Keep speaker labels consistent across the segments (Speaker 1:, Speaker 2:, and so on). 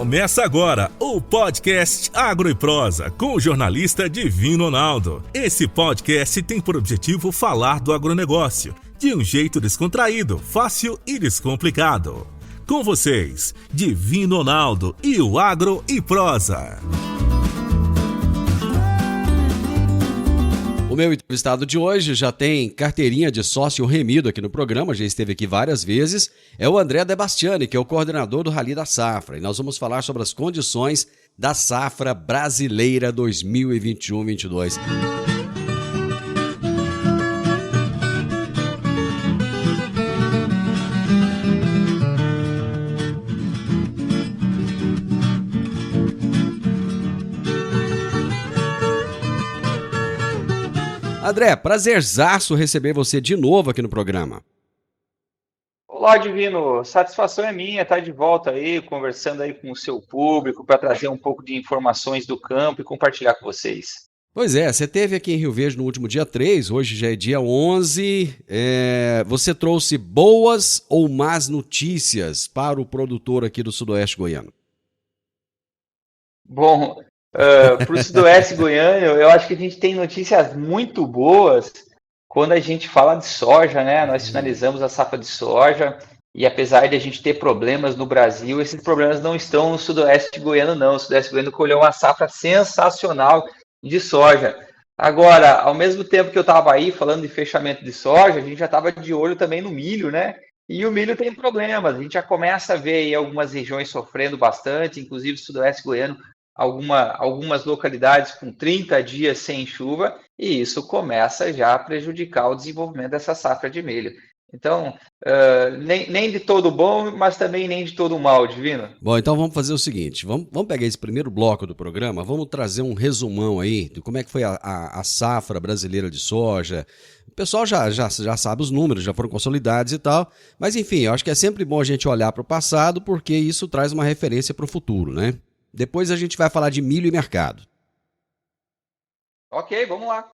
Speaker 1: Começa agora o podcast Agro e Prosa com o jornalista Divino Ronaldo. Esse podcast tem por objetivo falar do agronegócio de um jeito descontraído, fácil e descomplicado. Com vocês, Divino Ronaldo e o Agro e Prosa.
Speaker 2: O meu entrevistado de hoje já tem carteirinha de sócio remido aqui no programa, já esteve aqui várias vezes, é o André Debastiani, que é o coordenador do Rally da Safra, e nós vamos falar sobre as condições da safra brasileira 2021-22. André, prazerzaço receber você de novo aqui no programa.
Speaker 3: Olá, Divino. Satisfação é minha estar de volta aí, conversando aí com o seu público para trazer um pouco de informações do campo e compartilhar com vocês.
Speaker 2: Pois é, você esteve aqui em Rio Verde no último dia 3, hoje já é dia 11. Você trouxe boas ou más notícias para o produtor aqui do Sudoeste Goiano?
Speaker 3: Bom, para o Sudoeste Goiano, eu acho que a gente tem notícias muito boas quando a gente fala de soja, né? Nós finalizamos a safra de soja e apesar de a gente ter problemas no Brasil, esses problemas não estão no Sudoeste Goiano, não. O Sudoeste Goiano colheu uma safra sensacional de soja. Agora, ao mesmo tempo que eu estava aí falando de fechamento de soja, a gente já estava de olho também no milho, né? E o milho tem problemas, a gente já começa a ver aí algumas regiões sofrendo bastante, inclusive o Sudoeste Goiano, algumas localidades com 30 dias sem chuva, e isso começa já a prejudicar o desenvolvimento dessa safra de milho. Então, nem de todo bom, mas também nem de todo mal, Divino.
Speaker 2: Bom, então vamos fazer o seguinte, vamos pegar esse primeiro bloco do programa, vamos trazer um resumão aí de como é que foi a safra brasileira de soja. O pessoal já sabe os números, já foram consolidados e tal, mas enfim, eu acho que é sempre bom a gente olhar para o passado, porque isso traz uma referência para o futuro, né? Depois a gente vai falar de milho e mercado.
Speaker 3: Ok, vamos lá.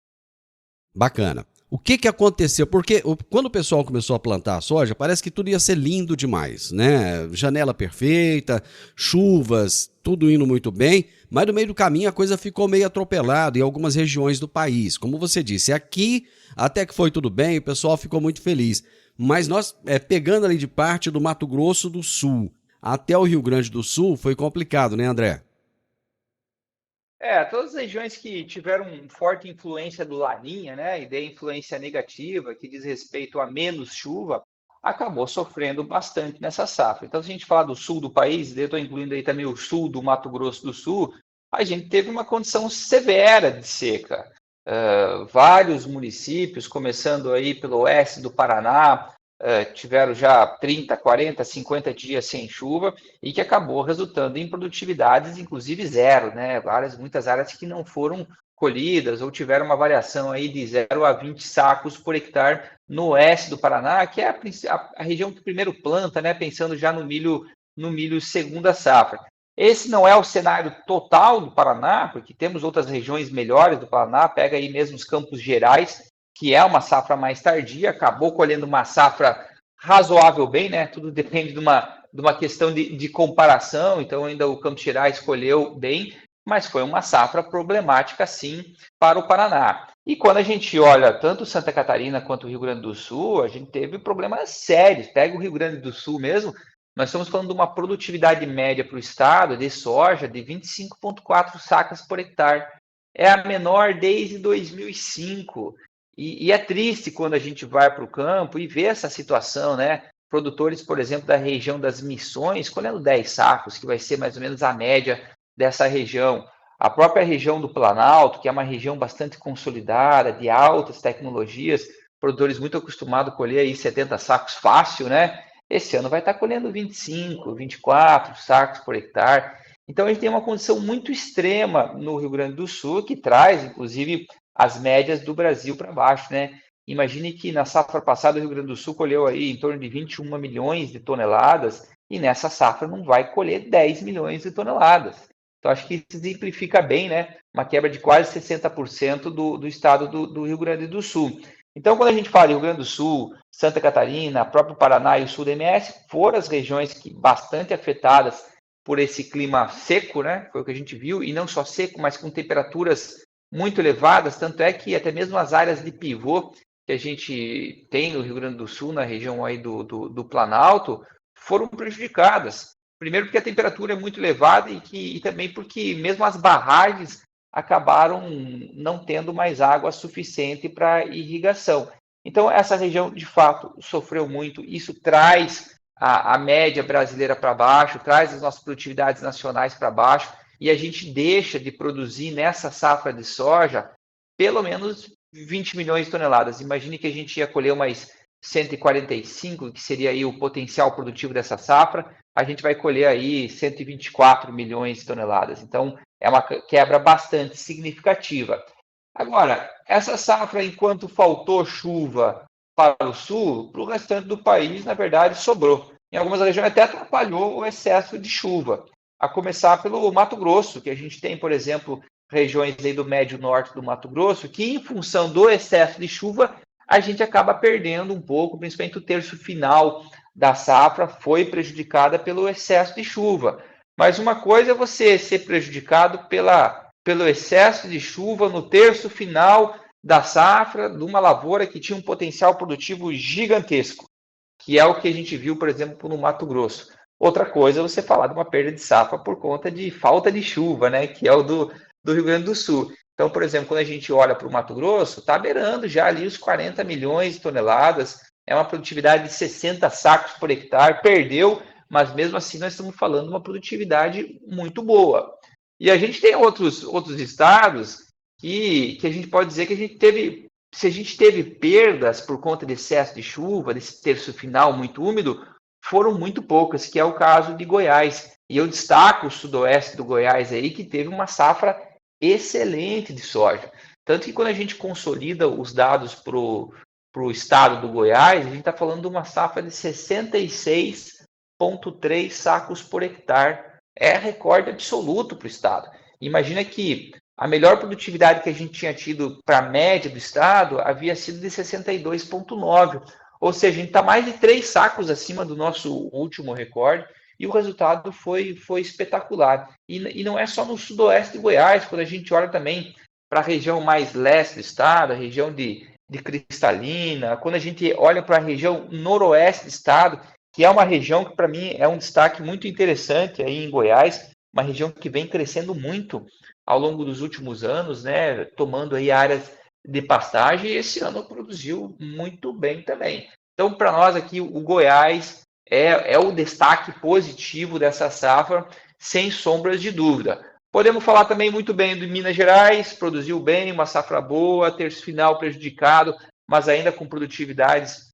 Speaker 2: Bacana. O que aconteceu? Porque quando o pessoal começou a plantar a soja, parece que tudo ia ser lindo demais, né? Janela perfeita, chuvas, tudo indo muito bem, mas no meio do caminho a coisa ficou meio atropelada em algumas regiões do país. Como você disse, aqui até que foi tudo bem, o pessoal ficou muito feliz. Mas nós, pegando ali de parte do Mato Grosso do Sul até o Rio Grande do Sul, foi complicado, né, André?
Speaker 3: Todas as regiões que tiveram forte influência do Laninha, né, e de influência negativa, que diz respeito a menos chuva, acabou sofrendo bastante nessa safra. Então, se a gente falar do sul do país, eu estou incluindo aí também o sul do Mato Grosso do Sul, a gente teve uma condição severa de seca. Vários municípios, começando aí pelo oeste do Paraná, tiveram já 30, 40, 50 dias sem chuva e que acabou resultando em produtividades, inclusive zero, né? Muitas áreas que não foram colhidas ou tiveram uma variação aí de 0 a 20 sacos por hectare no oeste do Paraná, que é a região que primeiro planta, né? Pensando já no milho segunda safra. Esse não é o cenário total do Paraná, porque temos outras regiões melhores do Paraná, pega aí mesmo os Campos Gerais, que é uma safra mais tardia, acabou colhendo uma safra razoável bem, né? Tudo depende de uma questão de comparação, então ainda o Campos Gerais colheu bem, mas foi uma safra problemática, sim, para o Paraná. E quando a gente olha tanto Santa Catarina quanto o Rio Grande do Sul, a gente teve problemas sérios. Pega o Rio Grande do Sul mesmo, nós estamos falando de uma produtividade média para o estado de soja de 25,4 sacas por hectare. É a menor desde 2005. E é triste quando a gente vai para o campo e vê essa situação, né? Produtores, por exemplo, da região das Missões, colhendo 10 sacos, que vai ser mais ou menos a média dessa região. A própria região do Planalto, que é uma região bastante consolidada, de altas tecnologias, produtores muito acostumados a colher aí 70 sacos fácil, né? Esse ano vai estar colhendo 25, 24 sacos por hectare. Então, a gente tem uma condição muito extrema no Rio Grande do Sul, que traz, inclusive, as médias do Brasil para baixo, né? Imagine que na safra passada o Rio Grande do Sul colheu aí em torno de 21 milhões de toneladas e nessa safra não vai colher 10 milhões de toneladas. Então, acho que isso exemplifica bem, né? Uma quebra de quase 60% do estado do Rio Grande do Sul. Então, quando a gente fala de Rio Grande do Sul, Santa Catarina, próprio Paraná e o sul do MS, foram as regiões que bastante afetadas por esse clima seco, né? Foi o que a gente viu, e não só seco, mas com temperaturas muito elevadas, tanto é que até mesmo as áreas de pivô que a gente tem no Rio Grande do Sul, na região aí do Planalto, foram prejudicadas. Primeiro porque a temperatura é muito elevada e também porque mesmo as barragens acabaram não tendo mais água suficiente para irrigação. Então, essa região, de fato, sofreu muito. Isso traz a média brasileira para baixo, traz as nossas produtividades nacionais para baixo, e a gente deixa de produzir nessa safra de soja pelo menos 20 milhões de toneladas. Imagine que a gente ia colher umas 145, que seria aí o potencial produtivo dessa safra, a gente vai colher aí 124 milhões de toneladas. Então, é uma quebra bastante significativa. Agora, essa safra, enquanto faltou chuva para o sul, para o restante do país, na verdade, sobrou. Em algumas regiões até atrapalhou o excesso de chuva, a começar pelo Mato Grosso, que a gente tem, por exemplo, regiões aí do médio norte do Mato Grosso, que em função do excesso de chuva, a gente acaba perdendo um pouco, principalmente o terço final da safra foi prejudicada pelo excesso de chuva. Mas uma coisa é você ser prejudicado pelo excesso de chuva no terço final da safra de uma lavoura que tinha um potencial produtivo gigantesco, que é o que a gente viu, por exemplo, no Mato Grosso. Outra coisa é você falar de uma perda de safra por conta de falta de chuva, né, que é o do Rio Grande do Sul. Então, por exemplo, quando a gente olha para o Mato Grosso, está beirando já ali os 40 milhões de toneladas, é uma produtividade de 60 sacos por hectare, perdeu, mas mesmo assim nós estamos falando de uma produtividade muito boa. E a gente tem outros estados que a gente pode dizer que a gente teve, se a gente teve perdas por conta de excesso de chuva, desse terço final muito úmido, foram muito poucas, que é o caso de Goiás. E eu destaco o sudoeste do Goiás aí, que teve uma safra excelente de soja. Tanto que quando a gente consolida os dados para o estado do Goiás, a gente está falando de uma safra de 66,3 sacos por hectare. É recorde absoluto para o estado. Imagina que a melhor produtividade que a gente tinha tido para a média do estado havia sido de 62,9. Ou seja, a gente está mais de 3 sacos acima do nosso último recorde. E o resultado foi espetacular. E não é só no sudoeste de Goiás, quando a gente olha também para a região mais leste do estado, a região de Cristalina, quando a gente olha para a região noroeste do estado, que é uma região que para mim é um destaque muito interessante aí em Goiás, uma região que vem crescendo muito ao longo dos últimos anos, né, tomando aí áreas de pastagem, e esse ano produziu muito bem também. Então, para nós aqui, o Goiás é o destaque positivo dessa safra, sem sombras de dúvida. Podemos falar também muito bem de Minas Gerais, produziu bem, uma safra boa, terço final prejudicado, mas ainda com produtividades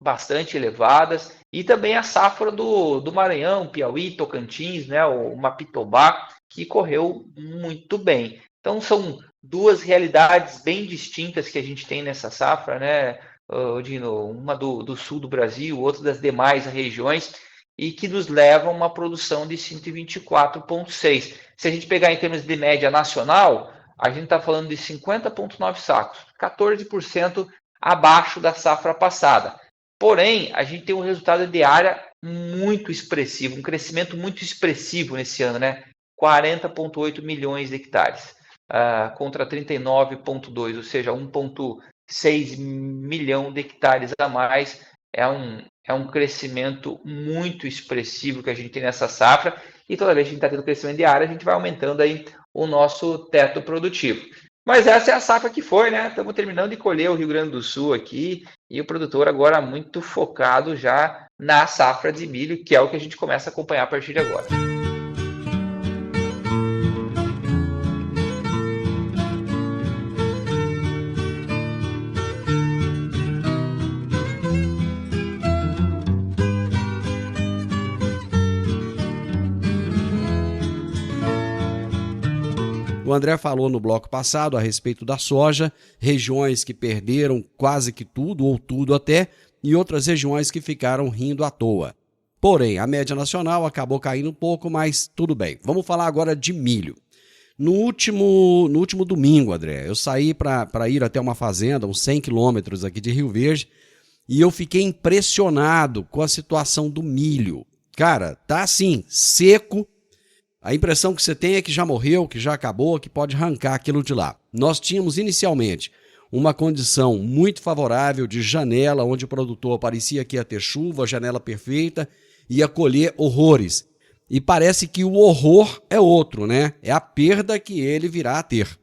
Speaker 3: bastante elevadas. E também a safra do Maranhão, Piauí, Tocantins, né, o Mapitobá, que correu muito bem. Então são duas realidades bem distintas que a gente tem nessa safra, né, Dino? Uma do sul do Brasil, outra das demais regiões, e que nos levam a uma produção de 124,6. Se a gente pegar em termos de média nacional, a gente está falando de 50,9 sacos, 14% abaixo da safra passada. Porém, a gente tem um resultado de área muito expressivo, um crescimento muito expressivo nesse ano, né? 40,8 milhões de hectares, contra 39,2, ou seja, 1,6 milhão de hectares a mais. É um crescimento muito expressivo que a gente tem nessa safra, e toda vez que a gente está tendo crescimento de área, a gente vai aumentando aí o nosso teto produtivo. Mas essa é a safra que foi, né? Estamos terminando de colher o Rio Grande do Sul aqui, e o produtor agora muito focado já na safra de milho, que é o que a gente começa a acompanhar a partir de agora.
Speaker 2: O André falou no bloco passado a respeito da soja, regiões que perderam quase que tudo, ou tudo até, e outras regiões que ficaram rindo à toa. Porém, a média nacional acabou caindo um pouco, mas tudo bem. Vamos falar agora de milho. No último domingo, André, eu saí para ir até uma fazenda, uns 100 quilômetros aqui de Rio Verde, e eu fiquei impressionado com a situação do milho. Cara, tá assim, seco. A impressão que você tem é que já morreu, que já acabou, que pode arrancar aquilo de lá. Nós tínhamos inicialmente uma condição muito favorável de janela, onde o produtor parecia que ia ter chuva, janela perfeita, ia colher horrores. E parece que o horror é outro, né? É a perda que ele virá a ter.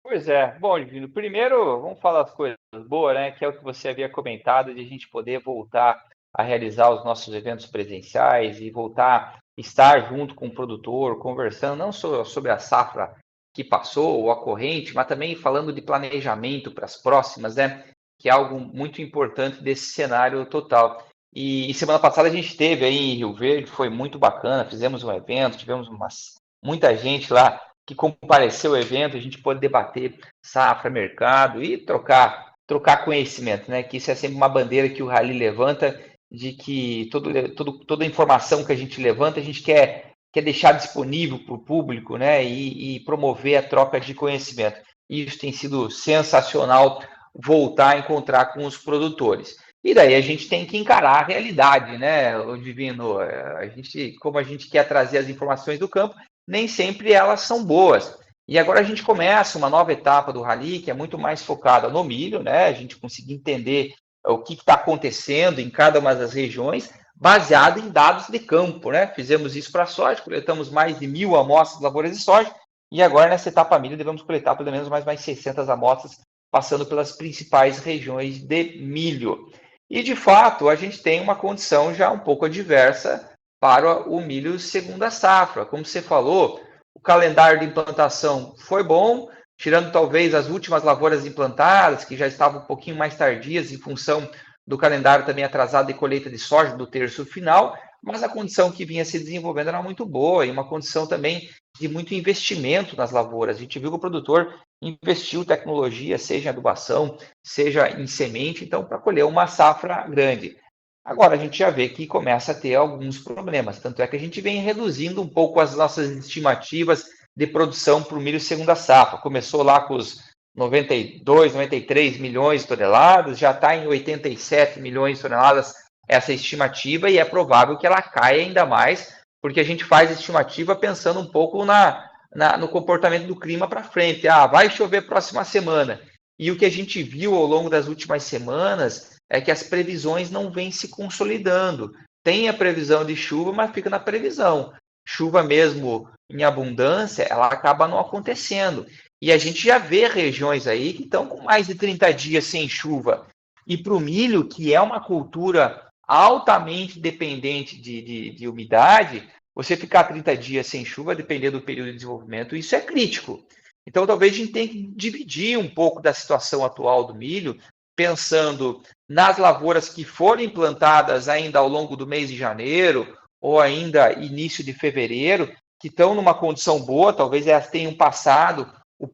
Speaker 3: Pois é. Bom, Divino, primeiro vamos falar das coisas boas, né? Que é o que você havia comentado, de a gente poder voltar a realizar os nossos eventos presenciais e voltar a estar junto com o produtor, conversando não só sobre a safra que passou ou a corrente, mas também falando de planejamento para as próximas, né? Que é algo muito importante desse cenário total. E semana passada a gente teve aí em Rio Verde, foi muito bacana, fizemos um evento, tivemos muita gente lá que compareceu ao evento, a gente pôde debater safra, mercado e trocar conhecimento, né? Que isso é sempre uma bandeira que o Rally levanta, de que toda a informação que a gente levanta, a gente quer deixar disponível para o público, né? E promover a troca de conhecimento. E isso tem sido sensacional, voltar a encontrar com os produtores. E daí a gente tem que encarar a realidade, né, o Divino? Como a gente quer trazer as informações do campo, nem sempre elas são boas. E agora a gente começa uma nova etapa do Rally, que é muito mais focada no milho, né? A gente conseguir entender o que está acontecendo em cada uma das regiões, baseado em dados de campo, né? Fizemos isso para a soja, coletamos mais de 1.000 amostras de lavouras de soja, e agora nessa etapa milho devemos coletar pelo menos mais 600 amostras, passando pelas principais regiões de milho. E, de fato, a gente tem uma condição já um pouco adversa para o milho segunda safra. Como você falou, o calendário de implantação foi bom, tirando talvez as últimas lavouras implantadas, que já estavam um pouquinho mais tardias em função do calendário também atrasado de colheita de soja do terço final, mas a condição que vinha se desenvolvendo era muito boa e uma condição também de muito investimento nas lavouras. A gente viu que o produtor investiu tecnologia, seja em adubação, seja em semente, então para colher uma safra grande. Agora a gente já vê que começa a ter alguns problemas, tanto é que a gente vem reduzindo um pouco as nossas estimativas de produção para o milho segunda safra. Começou lá com os 92, 93 milhões de toneladas, já está em 87 milhões de toneladas essa estimativa, e é provável que ela caia ainda mais, porque a gente faz a estimativa pensando um pouco no comportamento do clima para frente. Vai chover próxima semana. E o que a gente viu ao longo das últimas semanas é que as previsões não vêm se consolidando. Tem a previsão de chuva, mas fica na previsão. Chuva mesmo em abundância, ela acaba não acontecendo. E a gente já vê regiões aí que estão com mais de 30 dias sem chuva. E para o milho, que é uma cultura altamente dependente de umidade, você ficar 30 dias sem chuva, dependendo do período de desenvolvimento, isso é crítico. Então, talvez a gente tenha que dividir um pouco da situação atual do milho, pensando nas lavouras que foram implantadas ainda ao longo do mês de janeiro, ou ainda início de fevereiro, que estão numa condição boa, talvez elas tenham passado o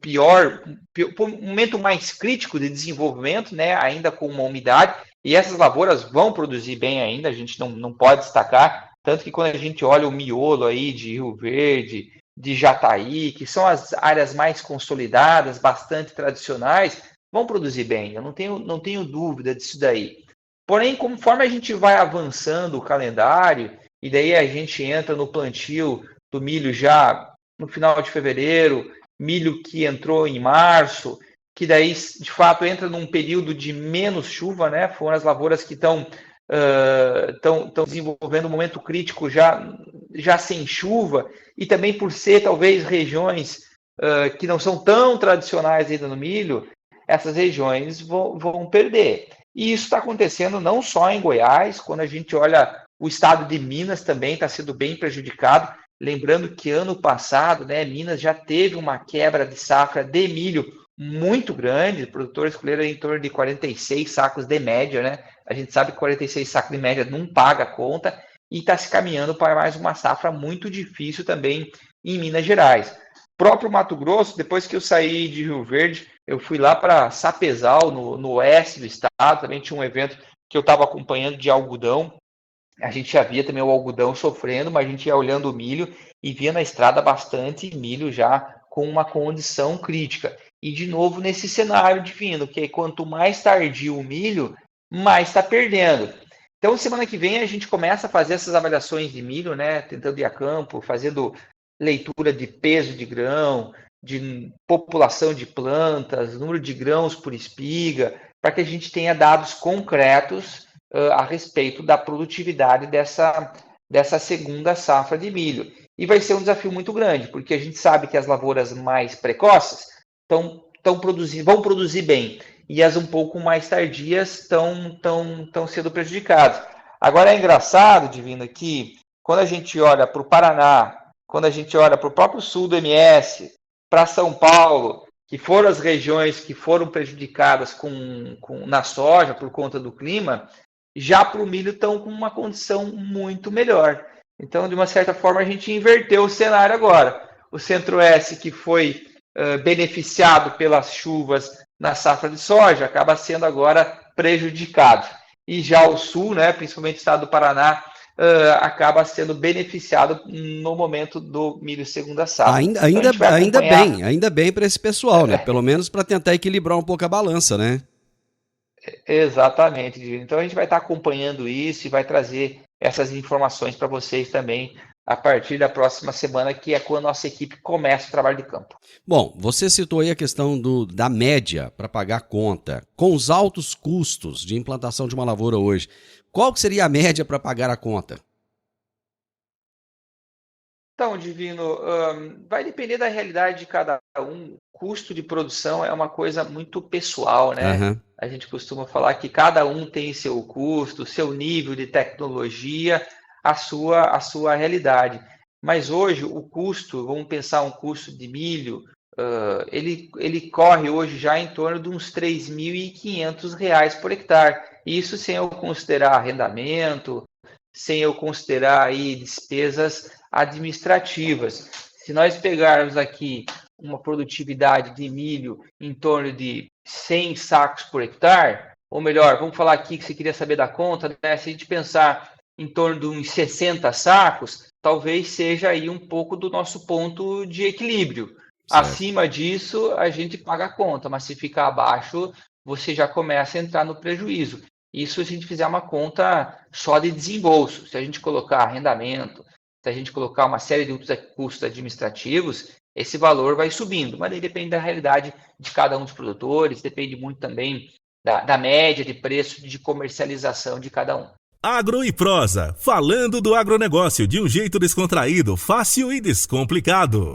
Speaker 3: momento mais crítico de desenvolvimento, né, ainda com uma umidade, e essas lavouras vão produzir bem ainda, a gente não pode destacar, tanto que quando a gente olha o miolo aí de Rio Verde, de Jataí, que são as áreas mais consolidadas, bastante tradicionais, vão produzir bem, eu não tenho dúvida disso daí. Porém, conforme a gente vai avançando o calendário, e daí a gente entra no plantio do milho já no final de fevereiro, milho que entrou em março, que daí, de fato, entra num período de menos chuva, né? Foram as lavouras que estão desenvolvendo um momento crítico já sem chuva, e também por ser, talvez, regiões que não são tão tradicionais ainda no milho, essas regiões vão perder. E isso está acontecendo não só em Goiás, quando a gente olha o estado de Minas também está sendo bem prejudicado. Lembrando que ano passado, né, Minas já teve uma quebra de safra de milho muito grande, os produtores colheram em torno de 46 sacos de média, né? A gente sabe que 46 sacos de média não paga a conta, e está se caminhando para mais uma safra muito difícil também em Minas Gerais. Próprio Mato Grosso, depois que eu saí de Rio Verde, eu fui lá para Sapezal, no oeste do estado, também tinha um evento que eu estava acompanhando de algodão. A gente já via também o algodão sofrendo, mas a gente ia olhando o milho e via na estrada bastante milho já com uma condição crítica. E, de novo, nesse cenário divino, que quanto mais tardio o milho, mais está perdendo. Então, semana que vem a gente começa a fazer essas avaliações de milho, né? Tentando ir a campo, fazendo leitura de peso de grão, de população de plantas, número de grãos por espiga, para que a gente tenha dados concretos a respeito da produtividade dessa segunda safra de milho. E vai ser um desafio muito grande, porque a gente sabe que as lavouras mais precoces vão produzir bem, e as um pouco mais tardias estão sendo prejudicadas. Agora é engraçado, Divino, que quando a gente olha para o Paraná, quando a gente olha para o próprio sul do MS, para São Paulo, que foram as regiões que foram prejudicadas na soja por conta do clima, já para o milho estão com uma condição muito melhor. Então, de uma certa forma, a gente inverteu o cenário agora. O Centro-Oeste, que foi beneficiado pelas chuvas na safra de soja, acaba sendo agora prejudicado. E já o Sul, né, principalmente o estado do Paraná, acaba sendo beneficiado no momento do milho segunda safra.
Speaker 2: Ainda bem para esse pessoal, né? Pelo menos para tentar equilibrar um pouco a balança, né?
Speaker 3: Exatamente. Então a gente vai estar acompanhando isso e vai trazer essas informações para vocês também a partir da próxima semana, que é quando a nossa equipe começa o trabalho de campo.
Speaker 2: Bom, você citou aí a questão da média para pagar a conta. Com os altos custos de implantação de uma lavoura hoje, qual que seria a média para pagar a conta?
Speaker 3: Então, Divino, vai depender da realidade de cada um. O custo de produção é uma coisa muito pessoal, né?
Speaker 2: Uhum.
Speaker 3: A gente costuma falar que cada um tem seu custo, seu nível de tecnologia, a sua realidade. Mas hoje o custo, vamos pensar um custo de milho, ele corre hoje já em torno de uns R$ 3.500 por hectare. Isso sem eu considerar arrendamento, sem eu considerar aí despesas administrativas. Se nós pegarmos aqui uma produtividade de milho em torno de 100 sacos por hectare, ou melhor, vamos falar aqui que você queria saber da conta, né? Se a gente pensar em torno de uns 60 sacos, talvez seja aí um pouco do nosso ponto de equilíbrio. Certo. Acima disso, a gente paga a conta, mas se ficar abaixo, você já começa a entrar no prejuízo. Isso se a gente fizer uma conta só de desembolso. Se a gente colocar arrendamento, se a gente colocar uma série de outros custos administrativos, esse valor vai subindo. Mas aí depende da realidade de cada um dos produtores, depende muito também da média de preço de comercialização de cada um.
Speaker 1: Agro e Prosa, falando do agronegócio de um jeito descontraído, fácil e descomplicado.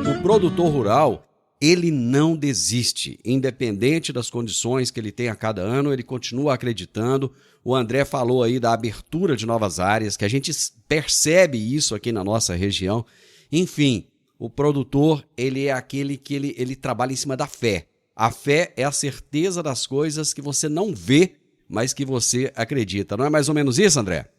Speaker 2: O produtor rural, ele não desiste, independente das condições que ele tem a cada ano, ele continua acreditando. O André falou aí da abertura de novas áreas, que a gente percebe isso aqui na nossa região. Enfim, o produtor, ele é aquele que ele trabalha em cima da fé. A fé é a certeza das coisas que você não vê, mas que você acredita. Não é mais ou menos isso, André?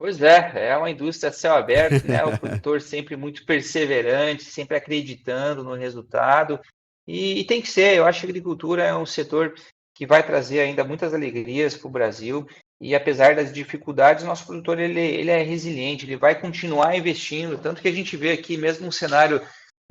Speaker 3: Pois é uma indústria a céu aberto, né? O produtor sempre muito perseverante, sempre acreditando no resultado, e tem que ser. Eu acho que a agricultura é um setor que vai trazer ainda muitas alegrias para o Brasil, e apesar das dificuldades, o nosso produtor ele é resiliente, ele vai continuar investindo, tanto que a gente vê aqui mesmo um cenário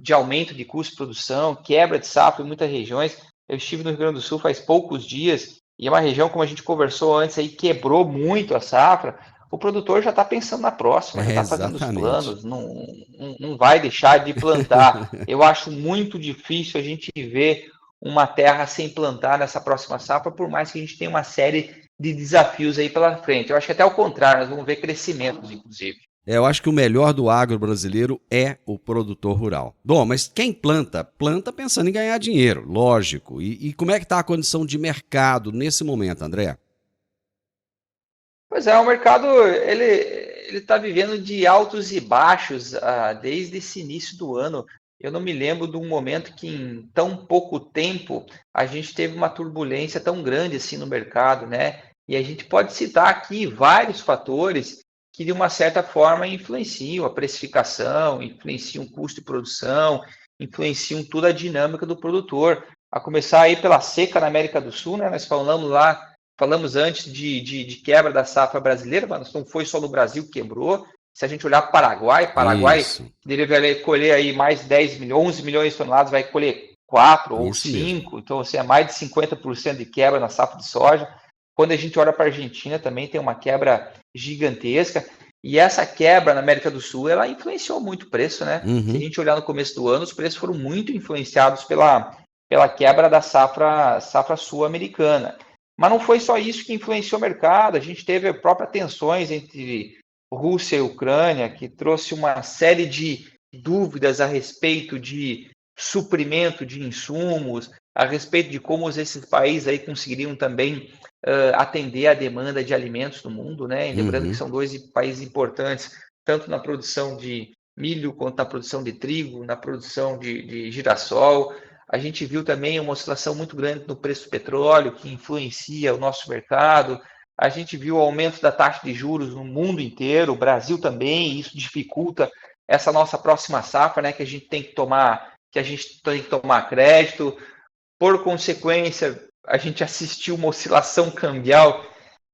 Speaker 3: de aumento de custo de produção, quebra de safra em muitas regiões. Eu estive no Rio Grande do Sul faz poucos dias, e é uma região, como a gente conversou antes, aí quebrou muito a safra. O produtor já está pensando na próxima, já está fazendo os planos, não vai deixar de plantar. Eu acho muito difícil a gente ver uma terra sem plantar nessa próxima safra, por mais que a gente tenha uma série de desafios aí pela frente. Eu acho que até ao contrário, nós vamos ver crescimentos, inclusive.
Speaker 2: Eu acho que o melhor do agro brasileiro é o produtor rural. Bom, mas quem planta pensando em ganhar dinheiro, lógico. E como é que está a condição de mercado nesse momento, André?
Speaker 3: Pois é, o mercado ele está vivendo de altos e baixos desde esse início do ano. Eu não me lembro de um momento que em tão pouco tempo a gente teve uma turbulência tão grande assim no mercado, né? E a gente pode citar aqui vários fatores que de uma certa forma influenciam a precificação, influenciam o custo de produção, influenciam toda a dinâmica do produtor. a começar aí pela seca na América do Sul, né? Nós falamos antes de quebra da safra brasileira, mas não foi só no Brasil que quebrou. Se a gente olhar Paraguai
Speaker 2: Isso.
Speaker 3: deveria colher aí mais 10 milhões, 11 milhões de toneladas, vai colher 4 ou
Speaker 2: Isso
Speaker 3: 5,
Speaker 2: mesmo.
Speaker 3: então assim, é mais de 50% de quebra na safra de soja. Quando a gente olha para a Argentina, também tem uma quebra gigantesca. E essa quebra na América do Sul, ela influenciou muito o preço, né? Se a gente olhar no começo do ano, os preços foram muito influenciados pela quebra da safra sul-americana. Mas não foi só isso que influenciou o mercado, a gente teve próprias tensões entre Rússia e Ucrânia, que trouxe uma série de dúvidas a respeito de suprimento de insumos, a respeito de como esses países aí conseguiriam também atender a demanda de alimentos no mundo, né? E lembrando que são dois países importantes, tanto na produção de milho quanto na produção de trigo, na produção de girassol. A gente viu também uma oscilação muito grande no preço do petróleo, que influencia o nosso mercado. A gente viu o aumento da taxa de juros no mundo inteiro, o Brasil também, e isso dificulta essa nossa próxima safra, né? Que a gente tem que tomar crédito. Por consequência, a gente assistiu uma oscilação cambial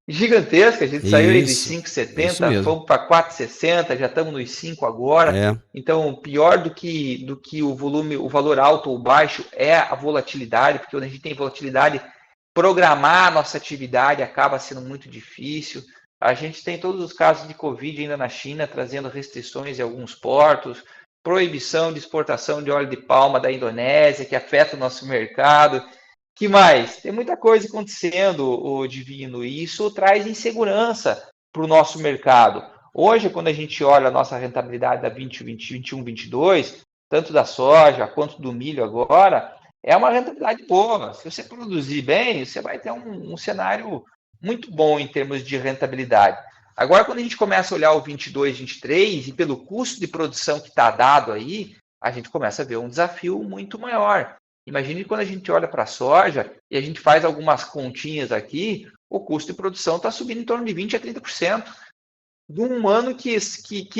Speaker 3: gigantesca, a gente saiu aí de 5,70, fomos para 4,60, já estamos nos 5 agora. Então, pior do que o volume, o valor alto ou baixo é a volatilidade, porque quando a gente tem volatilidade, programar a nossa atividade acaba sendo muito difícil. A gente tem todos os casos de Covid ainda na China, trazendo restrições em alguns portos, proibição de exportação de óleo de palma da Indonésia, que afeta o nosso mercado. Que mais? Tem muita coisa acontecendo, o Divino, e isso traz insegurança para o nosso mercado. Hoje, quando a gente olha a nossa rentabilidade da 2021, 22, tanto da soja quanto do milho agora, é uma rentabilidade boa. Se você produzir bem, você vai ter um cenário muito bom em termos de rentabilidade. Agora, quando a gente começa a olhar o 22, 23, e pelo custo de produção que está dado aí, a gente começa a ver um desafio muito maior. Imagine quando a gente olha para a soja e a gente faz algumas continhas aqui, o custo de produção está subindo em torno de 20% a 30%. De um ano que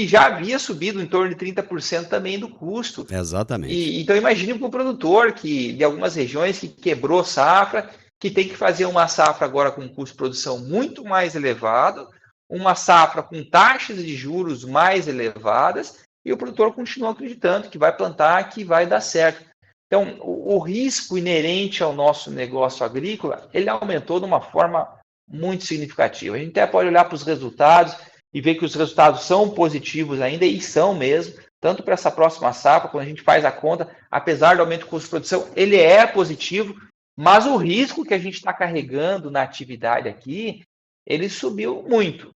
Speaker 3: já havia subido em torno de 30% também do custo.
Speaker 2: Exatamente.
Speaker 3: Então imagine para o produtor de algumas regiões que quebrou safra, que tem que fazer uma safra agora com um custo de produção muito mais elevado, uma safra com taxas de juros mais elevadas, e o produtor continua acreditando que vai plantar, que vai dar certo. Então, o risco inerente ao nosso negócio agrícola, ele aumentou de uma forma muito significativa. A gente até pode olhar para os resultados e ver que os resultados são positivos ainda, e são mesmo, tanto para essa próxima safra, quando a gente faz a conta, apesar do aumento do custo de produção, ele é positivo, mas o risco que a gente está carregando na atividade aqui, ele subiu muito.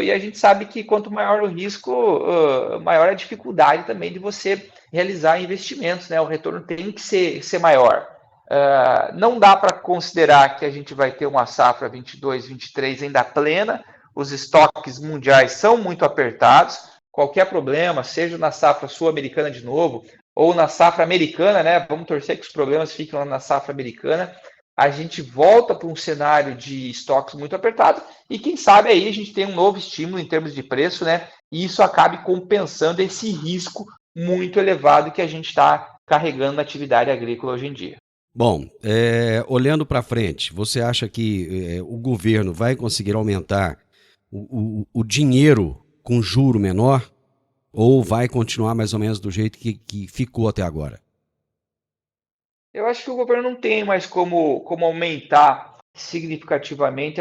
Speaker 3: E a gente sabe que quanto maior o risco, maior a dificuldade também de você realizar investimentos, né? O retorno tem que ser maior. Não dá para considerar que a gente vai ter uma safra 22, 23 ainda plena, os estoques mundiais são muito apertados, qualquer problema, seja na safra sul-americana de novo, ou na safra americana, né? Vamos torcer que os problemas fiquem lá na safra americana, a gente volta para um cenário de estoques muito apertado e quem sabe aí a gente tem um novo estímulo em termos de preço, né? E isso acabe compensando esse risco muito elevado que a gente está carregando na atividade agrícola hoje em dia.
Speaker 2: Bom, olhando para frente, você acha que o governo vai conseguir aumentar o dinheiro com juro menor ou vai continuar mais ou menos do jeito que ficou até agora?
Speaker 3: Eu acho que o governo não tem mais como aumentar significativamente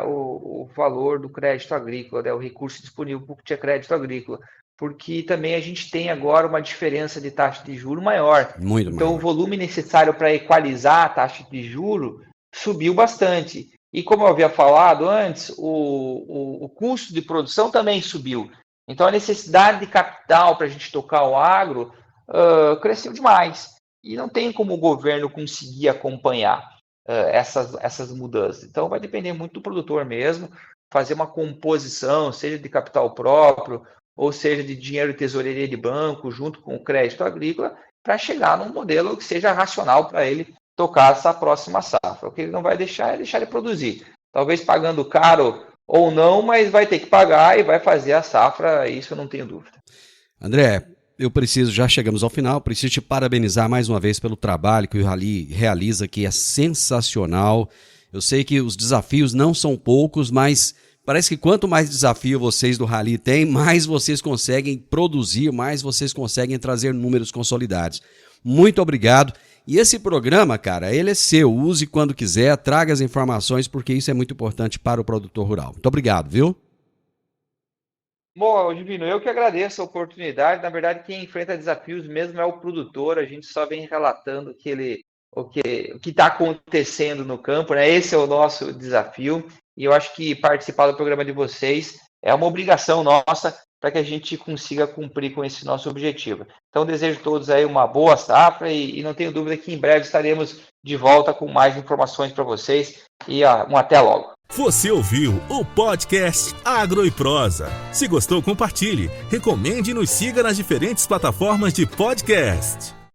Speaker 3: o valor do crédito agrícola, né? O recurso disponível para o crédito agrícola, porque também a gente tem agora uma diferença de taxa de juro maior.
Speaker 2: Muito
Speaker 3: então,
Speaker 2: maior.
Speaker 3: O volume necessário para equalizar a taxa de juro subiu bastante. E como eu havia falado antes, o custo de produção também subiu. Então, a necessidade de capital para a gente tocar o agro cresceu demais. E não tem como o governo conseguir acompanhar essas mudanças. Então, vai depender muito do produtor mesmo, fazer uma composição, seja de capital próprio, ou seja de dinheiro de tesouraria de banco, junto com o crédito agrícola, para chegar num modelo que seja racional para ele tocar essa próxima safra. O que ele não vai deixar é deixar ele produzir. Talvez pagando caro ou não, mas vai ter que pagar e vai fazer a safra, isso eu não tenho dúvida.
Speaker 2: André, já chegamos ao final, preciso te parabenizar mais uma vez pelo trabalho que o Rally realiza, que é sensacional. Eu sei que os desafios não são poucos, mas parece que quanto mais desafio vocês do Rally têm, mais vocês conseguem produzir, mais vocês conseguem trazer números consolidados. Muito obrigado. E esse programa, cara, ele é seu. Use quando quiser, traga as informações, porque isso é muito importante para o produtor rural. Muito obrigado, viu?
Speaker 3: Bom, Divino, eu que agradeço a oportunidade. Na verdade, quem enfrenta desafios mesmo é o produtor. A gente só vem relatando o que está acontecendo no campo, né? Esse é o nosso desafio. E eu acho que participar do programa de vocês é uma obrigação nossa para que a gente consiga cumprir com esse nosso objetivo. Então, desejo a todos aí uma boa safra e não tenho dúvida que em breve estaremos de volta com mais informações para vocês. E um até logo.
Speaker 1: Você ouviu o podcast Agro e Prosa. Se gostou, compartilhe, recomende e nos siga nas diferentes plataformas de podcast.